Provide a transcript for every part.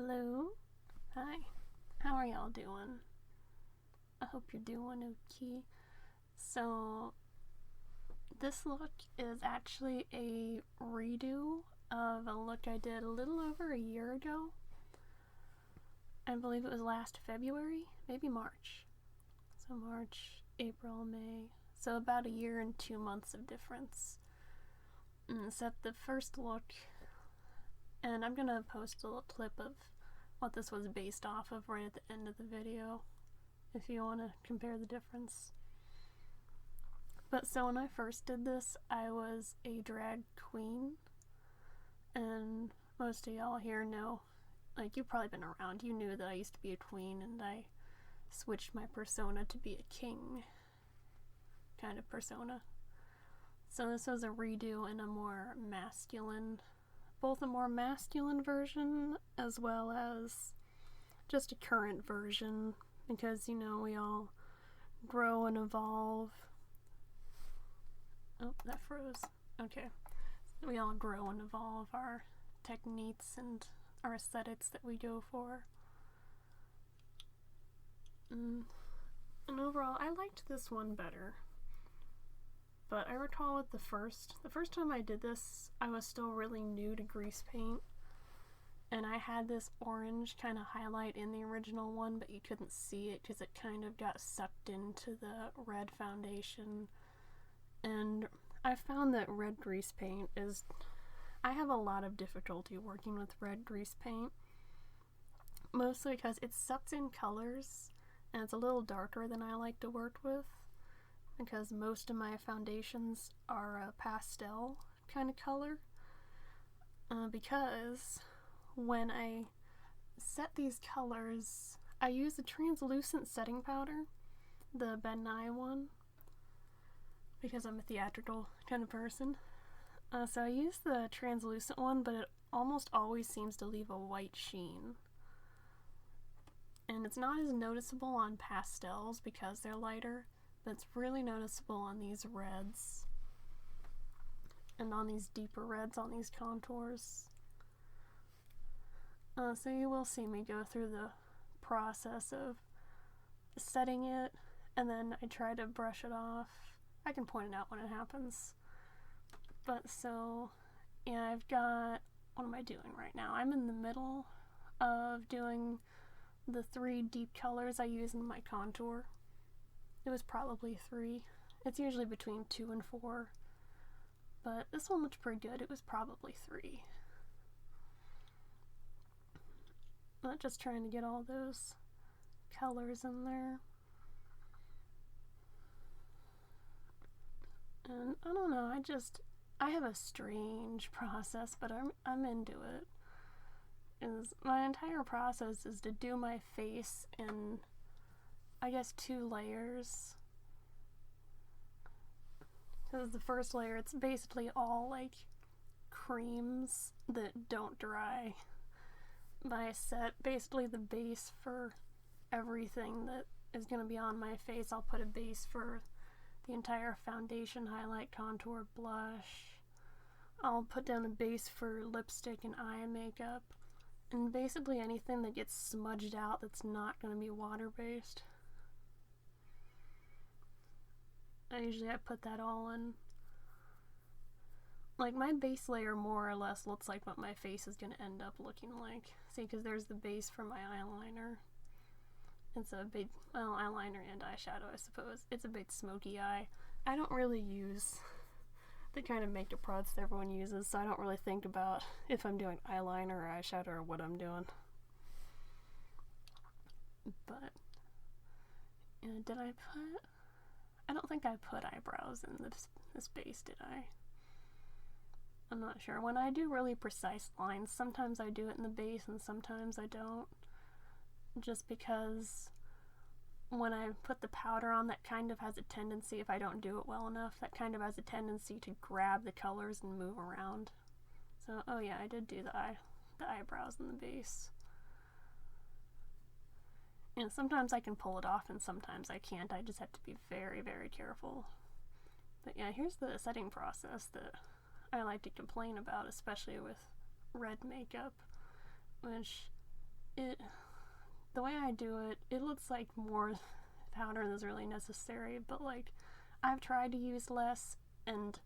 Hello. Hi. How are y'all doing? I hope you're doing okay. So, this look is actually a redo of a look I did a little over a year ago. I believe it was last February, maybe March. So March, April, May. So about a year and 2 months of difference. Except the first look, and I'm gonna post a little clip of what this was based off of right at the end of the video if you want to compare the difference. But so when I first did this, I was a drag queen, and most of y'all here know, like, you've probably been around, you knew that I used to be a queen and I switched my persona to be a king kind of persona. So this was a redo in a more masculine, both a more masculine version as well as just a current version, because, you know, we all grow and evolve. Oh, that froze. Okay. We all grow and evolve our techniques and our aesthetics that we go for. And overall, I liked this one better. But I recall with the first time I did this, I was still really new to grease paint. And I had this orange kind of highlight in the original one, but you couldn't see it because it kind of got sucked into the red foundation. And I found that red grease paint is... I have a lot of difficulty working with red grease paint. Mostly because it sucks in colors, and it's a little darker than I like to work with. Because most of my foundations are a pastel kind of color. Because when I set these colors, I use a translucent setting powder, the Ben Nye one, because I'm a theatrical kind of person. So I use the translucent one, but it almost always seems to leave a white sheen. And it's not as noticeable on pastels because they're lighter, but it's really noticeable on these reds and on these deeper reds on these contours. So you will see me go through the process of setting it, and then I try to brush it off. I can point it out when it happens. But so, yeah, I've got, what am I doing right now? I'm in the middle of doing the 3 deep colors I use in my contour. It was probably 3. It's usually between 2 and 4. But this one looked pretty good. It was probably 3. Not just trying to get all those colors in there. And I don't know, I have a strange process, but I'm into it. My entire process is to do my face in, I guess, 2 layers. Because the first layer, it's basically all like creams that don't dry. I set basically the base for everything that is going to be on my face. I'll put a base for the entire foundation, highlight, contour, blush. I'll put down a base for lipstick and eye makeup. And basically anything that gets smudged out that's not going to be water-based. I put that all in. Like, my base layer more or less looks like what my face is going to end up looking like. See, because there's the base for my eyeliner. It's a big, well, eyeliner and eyeshadow, I suppose. It's a big smoky eye. I don't really use the kind of makeup products that everyone uses, so I don't really think about if I'm doing eyeliner or eyeshadow or what I'm doing. But, yeah, did I put... I don't think I put eyebrows in this base, did I? I'm not sure. When I do really precise lines, sometimes I do it in the base and sometimes I don't. Just because when I put the powder on, that kind of has a tendency, if I don't do it well enough, that kind of has a tendency to grab the colors and move around. So, oh yeah, I did do the eyebrows in the base. And sometimes I can pull it off and sometimes I can't. I just have to be very, very careful. But yeah, here's the setting process that I like to complain about, especially with red makeup, which the way I do it, it looks like more powder than is really necessary, but like I've tried to use less, and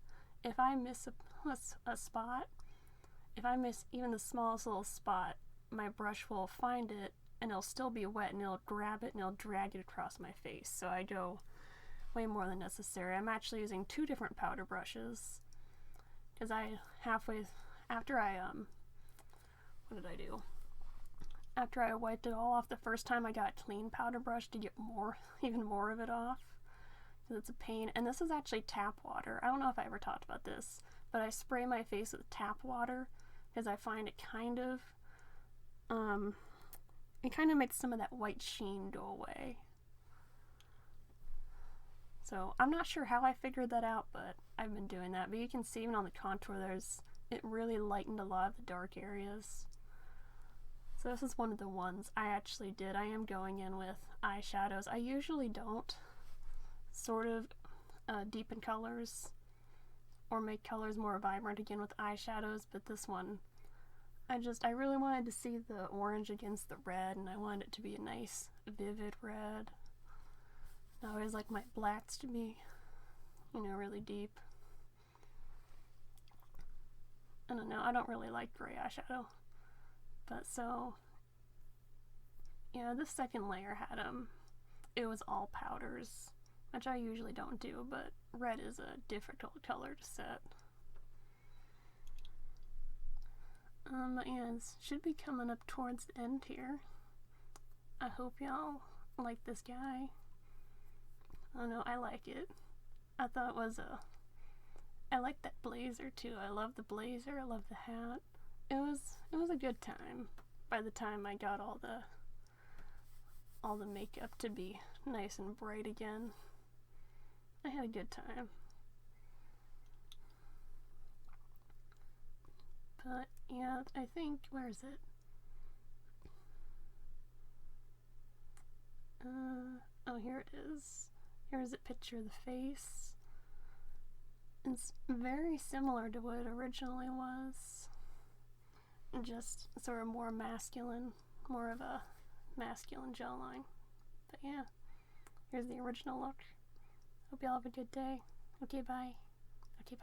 if I miss a spot, if I miss even the smallest little spot, my brush will find it and it'll still be wet and it'll grab it and it'll drag it across my face. So I go way more than necessary. I'm actually using 2 different powder brushes because after I what did I do? After I wiped it all off the first time, I got a clean powder brush to get even more of it off, because it's a pain. And this is actually tap water. I don't know if I ever talked about this, but I spray my face with tap water because I find it kind of makes some of that white sheen go away. So I'm not sure how I figured that out, but I've been doing that. But you can see even on the contour, it really lightened a lot of the dark areas. So this is one of the ones I actually did. I am going in with eyeshadows. I usually don't sort of deepen colors or make colors more vibrant again with eyeshadows, but this one, I really wanted to see the orange against the red, and I wanted it to be a nice vivid red. I always like my blacks to be, really deep. I don't know, I don't really like gray eyeshadow. But so, yeah, this second layer had, it was all powders, which I usually don't do, but red is a difficult color to set. And should be coming up towards the end here. I hope y'all like this guy. I don't know, I like it. I thought it was I like that blazer too. I love the blazer, I love the hat. It was a good time by the time I got all the makeup to be nice and bright again. I had a good time. But yeah, I think, where is it? Oh, here it is. Here's a picture of the face. It's very similar to what it originally was. Just sort of more masculine, more of a masculine jawline. But yeah, here's the original look. Hope y'all have a good day. Okay, bye.